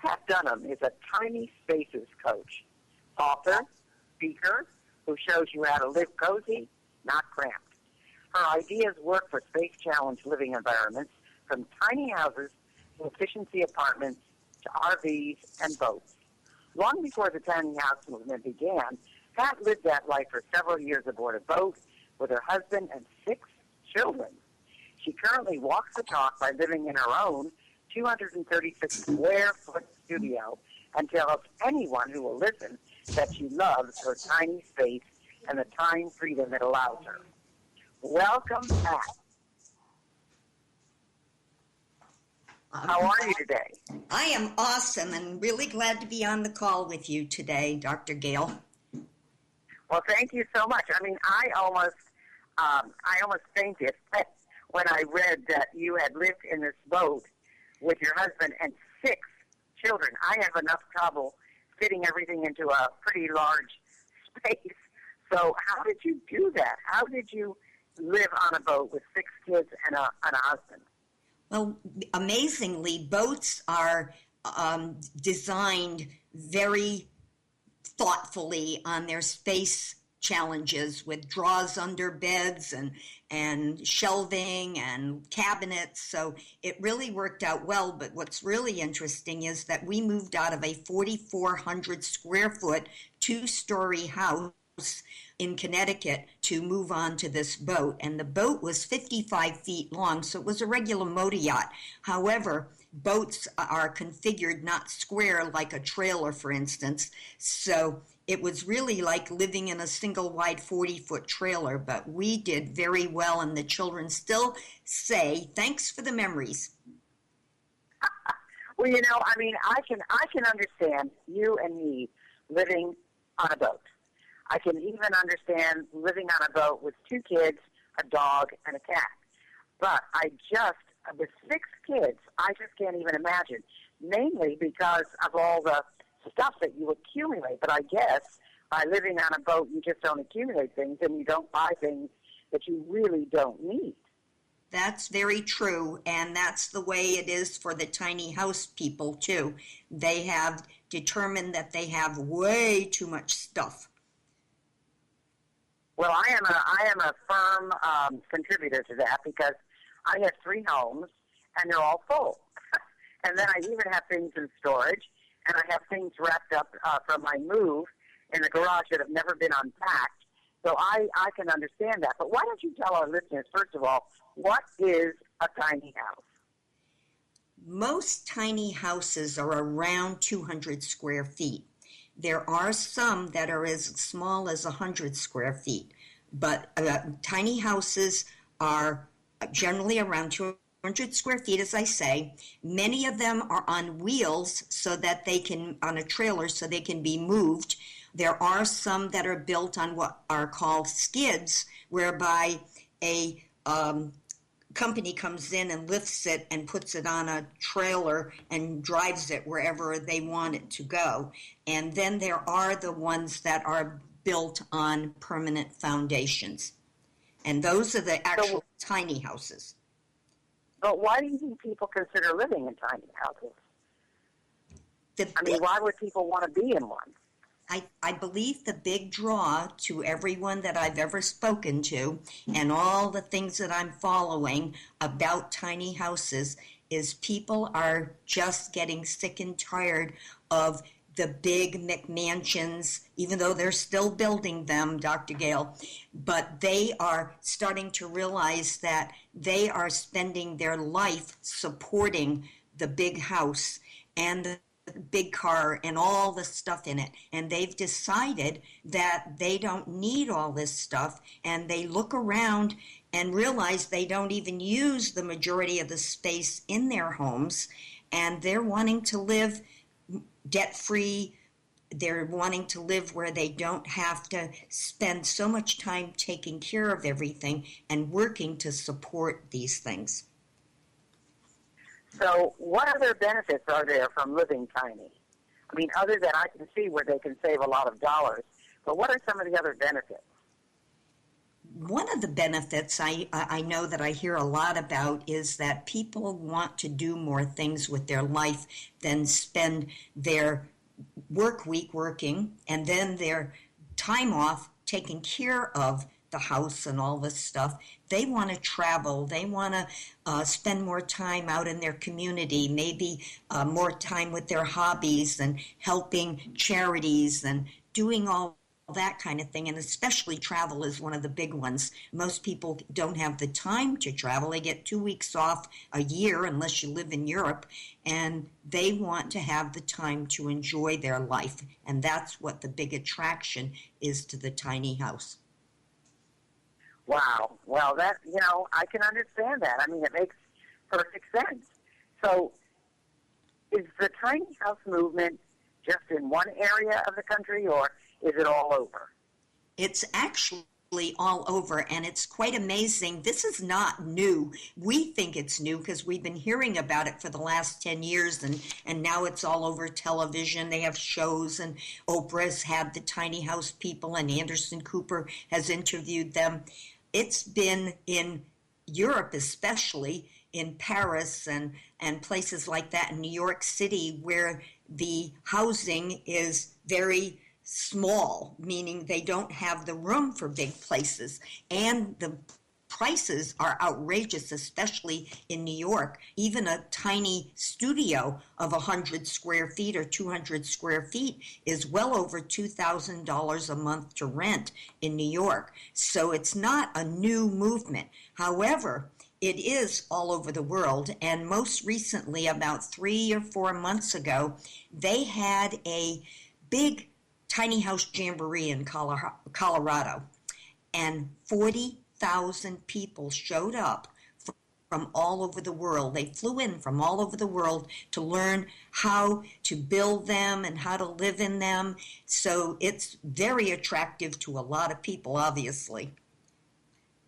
Pat Dunham is a tiny spaces coach, author, speaker, who shows you how to live cozy, not cramped. Her ideas work for space-challenged living environments, from tiny houses to efficiency apartments to RVs and boats. Long before the tiny house movement began, Pat lived that life for several years aboard a boat with her husband and 6 children. She currently walks the talk by living in her own 236 square foot studio and tells anyone who will listen that she loves her tiny space and the time freedom it allows her. Welcome, Pat. How are you today? I am awesome and really glad to be on the call with you today, Dr. Gale. Well, thank you so much. I mean, I almost fainted when I read that you had lived in this boat with your husband and 6 children. I have enough trouble fitting everything into a pretty large space. So how did you do that? How did you live on a boat with 6 kids and a husband? Well, amazingly, boats are designed very thoughtfully on their space challenges with drawers under beds and shelving and cabinets. So it really worked out well. But what's really interesting is that we moved out of a 4,400 square foot 2-story house in Connecticut to move on to this boat. And the boat was 55 feet long, so it was a regular motor yacht. However, boats are configured not square like a trailer, for instance. So it was really like living in a single wide 40-foot trailer, but we did very well, and the children still say, thanks for the memories. Well, you know, I mean, I can understand you and me living on a boat. I can even understand living on a boat with 2 kids, a dog, and a cat. But with 6 kids, I just can't even imagine, mainly because of all the stuff that you accumulate. But I guess by living on a boat, you just don't accumulate things and you don't buy things that you really don't need. That's very true, and that's the way it is for the tiny house people, too. They have determined that they have way too much stuff. Well, I am a firm contributor to that because I have 3 homes, and they're all full. And then I even have things in storage, and I have things wrapped up from my move in the garage that have never been unpacked. So I can understand that. But why don't you tell our listeners, first of all, what is a tiny house? Most tiny houses are around 200 square feet. There are some that are as small as 100 square feet, but tiny houses are generally around 200 square feet, as I say. Many of them are on wheels so that they can, on a trailer, so they can be moved. There are some that are built on what are called skids, whereby a company comes in and lifts it and puts it on a trailer and drives it wherever they want it to go. And then there are the ones that are built on permanent foundations. And those are the actual tiny houses. But why do you think people consider living in tiny houses? Why would people want to be in one? I believe the big draw to everyone that I've ever spoken to and all the things that I'm following about tiny houses is people are just getting sick and tired of the big McMansions, even though they're still building them, Dr. Gale, but they are starting to realize that they are spending their life supporting the big house and the big car and all the stuff in it, and they've decided that they don't need all this stuff, and they look around and realize they don't even use the majority of the space in their homes, and they're wanting to live debt-free. They're wanting to live where they don't have to spend so much time taking care of everything and working to support these things. So what other benefits are there from living tiny? I mean, other than I can see where they can save a lot of dollars, but what are some of the other benefits? one of the benefits I know that I hear a lot about is that people want to do more things with their life than spend their work week working and then their time off taking care of the house and all this stuff. They want to travel. They want to spend more time out in their community, maybe more time with their hobbies and helping charities and doing all that kind of thing. And especially travel is one of the big ones. Most people don't have the time to travel. They get 2 weeks off a year unless you live in Europe, and they want to have the time to enjoy their life. And that's what the big attraction is to the tiny house. Wow. Well, that, I can understand that. I mean, it makes perfect sense. So is the tiny house movement just in one area of the country, or is it all over? It's actually all over, and it's quite amazing. This is not new. We think it's new because we've been hearing about it for the last 10 years, and now it's all over television. They have shows, and Oprah's had the tiny house people, and Anderson Cooper has interviewed them. It's been in Europe, especially in Paris and places like that, in New York City, where the housing is very small, meaning they don't have the room for big places. And the prices are outrageous, especially in New York. Even a tiny studio of 100 square feet or 200 square feet is well over $2,000 a month to rent in New York. So it's not a new movement. However, it is all over the world, and most recently, about 3 or 4 months ago, they had a big tiny house jamboree in Colorado, and 40,000 people showed up from all over the world. They flew in from all over the world to learn how to build them and how to live in them. So it's very attractive to a lot of people, obviously.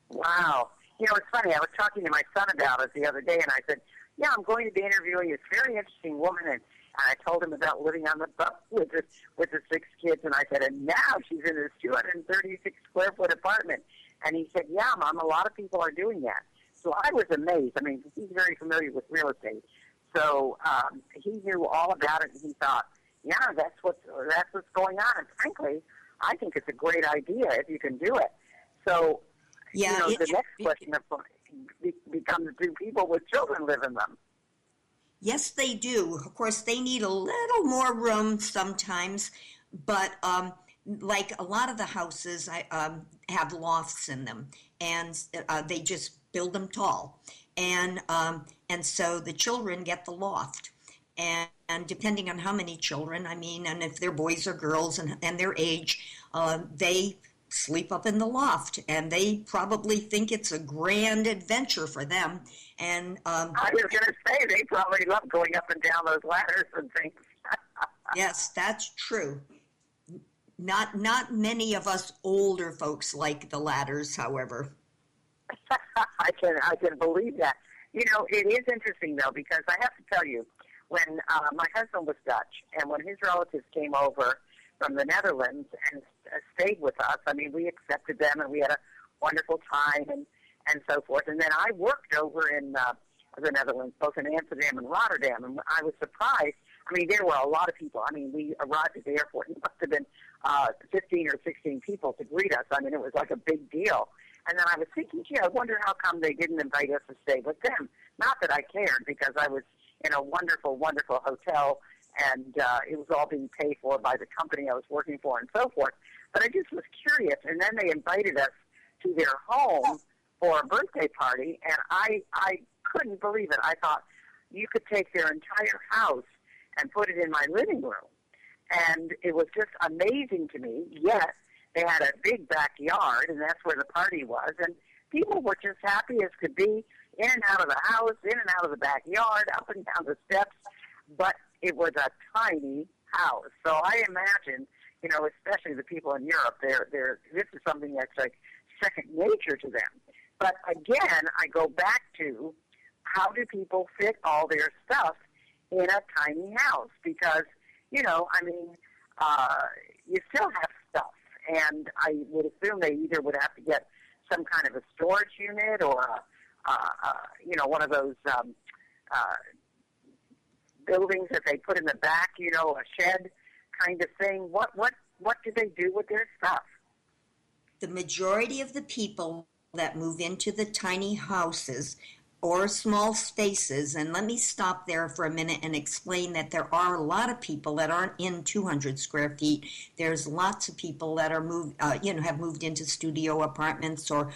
Wow. It's funny. I was talking to my son about it the other day, and I said, yeah, I'm going to be interviewing this very interesting woman, and I told him about living on the bus with the 6 kids, and I said, and now she's in this 236-square-foot apartment. And he said, yeah, Mom, a lot of people are doing that. So I was amazed. I mean, he's very familiar with real estate. So he knew all about it, and he thought, yeah, that's what's going on. And frankly, I think it's a great idea if you can do it. So, yeah, the next question becomes, do people with children live in them? Yes, they do. Of course, they need a little more room sometimes, but like a lot of the houses have lofts in them, and they just build them tall, and so the children get the loft, and depending on how many children, and if they're boys or girls and their age, they sleep up in the loft, and they probably think it's a grand adventure for them. And I was going to say, they probably love going up and down those ladders and things. Yes, that's true. Not many of us older folks like the ladders, however. I can believe that. It is interesting, though, because I have to tell you, when my husband was Dutch, and when his relatives came over from the Netherlands and stayed with us, we accepted them, and we had a wonderful time and so forth. And then I worked over in the Netherlands, both in Amsterdam and Rotterdam, and I was surprised. There were a lot of people. We arrived at the airport, and it must have been 15 or 16 people to greet us. It was like a big deal. And then I was thinking, gee, I wonder how come they didn't invite us to stay with them. Not that I cared, because I was in a wonderful, wonderful hotel, and it was all being paid for by the company I was working for and so forth. But I just was curious, and then they invited us to their home for a birthday party, and I couldn't believe it. I thought, you could take their entire house and put it in my living room. And it was just amazing to me. Yes, they had a big backyard, and that's where the party was, and people were just happy as could be, in and out of the house, in and out of the backyard, up and down the steps, but it was a tiny house. So I imagine, especially the people in Europe, this is something that's like second nature to them. But again, I go back to, how do people fit all their stuff in a tiny house? Because, you still have stuff. And I would assume they either would have to get some kind of a storage unit or one of those buildings that they put in the back, a shed kind of thing? What do they do with their stuff? The majority of the people that move into the tiny houses or small spaces, and let me stop there for a minute and explain that there are a lot of people that aren't in 200 square feet. There's lots of people that are have moved into studio apartments or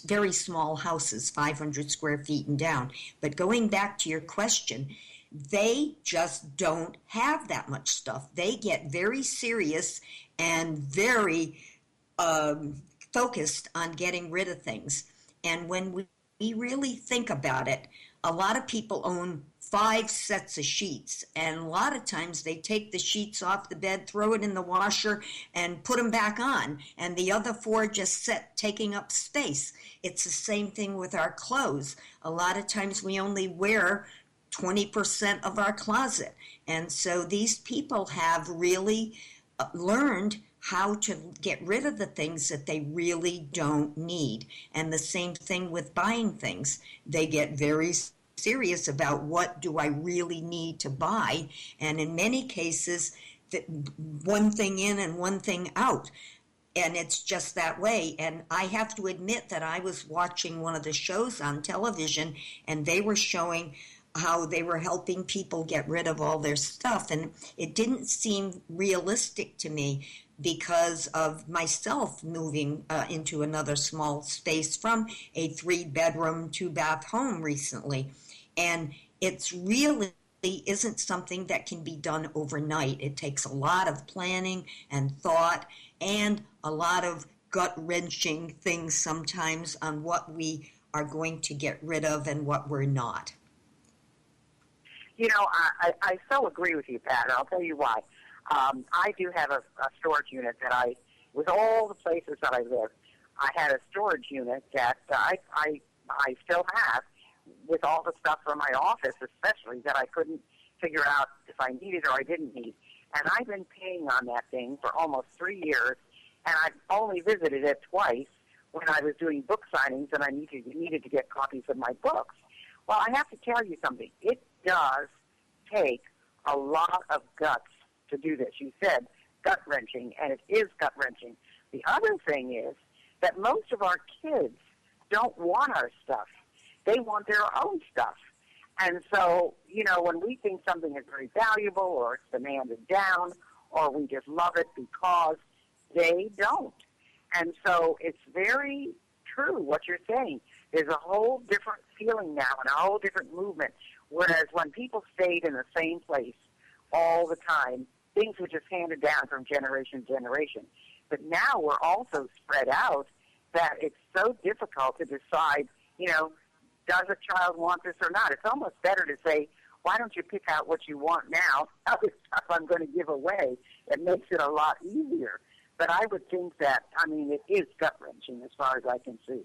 very small houses, 500 square feet and down. But going back to your question, they just don't have that much stuff. They get very serious and very focused on getting rid of things. And when we really think about it, a lot of people own 5 sets of sheets, and a lot of times they take the sheets off the bed, throw it in the washer, and put them back on, and the other 4 just sit taking up space. It's the same thing with our clothes. A lot of times we only wear 20% of our closet, and so these people have really learned how to get rid of the things that they really don't need. And the same thing with buying things. They get very serious about what do I really need to buy. And in many cases, one thing in and one thing out. And it's just that way. And I have to admit that I was watching one of the shows on television, and they were showing how they were helping people get rid of all their stuff. And it didn't seem realistic to me, because of myself moving into another small space from a 3-bedroom, 2-bath home recently. And it's really isn't something that can be done overnight. It takes a lot of planning and thought and a lot of gut-wrenching things sometimes on what we are going to get rid of and what we're not. I so agree with you, Pat, and I'll tell you why. I do have a storage unit that with all the places that I live, I had a storage unit that I still have with all the stuff from my office, especially that I couldn't figure out if I needed or I didn't need. And I've been paying on that thing for almost 3 years, and I've only visited it twice when I was doing book signings and I needed to get copies of my books. Well, I have to tell you something. It does take a lot of guts to do this. You said gut-wrenching, and it is gut-wrenching. The other thing is that most of our kids don't want our stuff. They want their own stuff. And so, when we think something is very valuable or it's demanded down or we just love it because they don't. And so it's very true what you're saying. There's a whole different feeling now and a whole different movement, whereas when people stayed in the same place all the time, things were just handed down from generation to generation. But now we're also spread out that it's so difficult to decide, does a child want this or not? It's almost better to say, why don't you pick out what you want now? Other stuff I'm going to give away. It makes it a lot easier. But I would think that, it is gut-wrenching as far as I can see.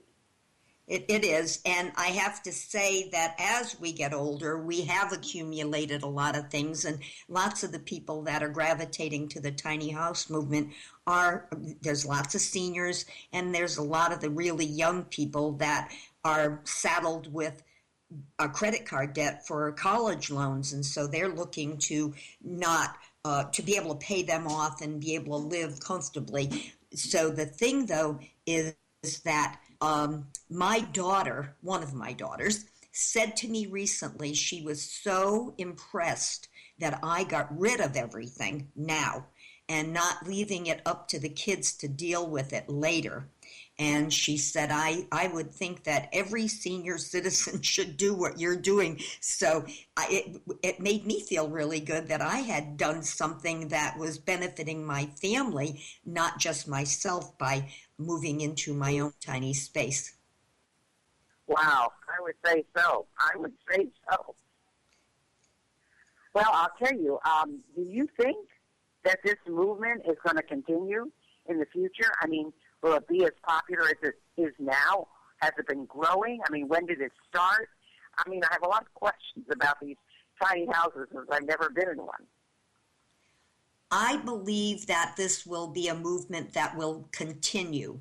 It is, and I have to say that as we get older, we have accumulated a lot of things, and lots of the people that are gravitating to the tiny house movement there's lots of seniors, and there's a lot of the really young people that are saddled with a credit card debt for college loans, and so they're looking to not to be able to pay them off and be able to live comfortably. So the thing, though, is that my daughter, one of my daughters, said to me recently she was so impressed that I got rid of everything now and not leaving it up to the kids to deal with it later. And she said, I would think that every senior citizen should do what you're doing. So it made me feel really good that I had done something that was benefiting my family, not just myself, by moving into my own tiny space. Wow, I would say so. Well, I'll tell you, do you think that this movement is going to continue in the future? Will it be as popular as it is now? Has it been growing? When did it start? I have a lot of questions about these tiny houses since I've never been in one. I believe that this will be a movement that will continue.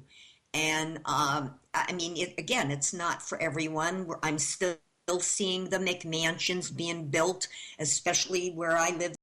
And I mean, again, it's not for everyone. I'm still seeing the McMansions being built, especially where I live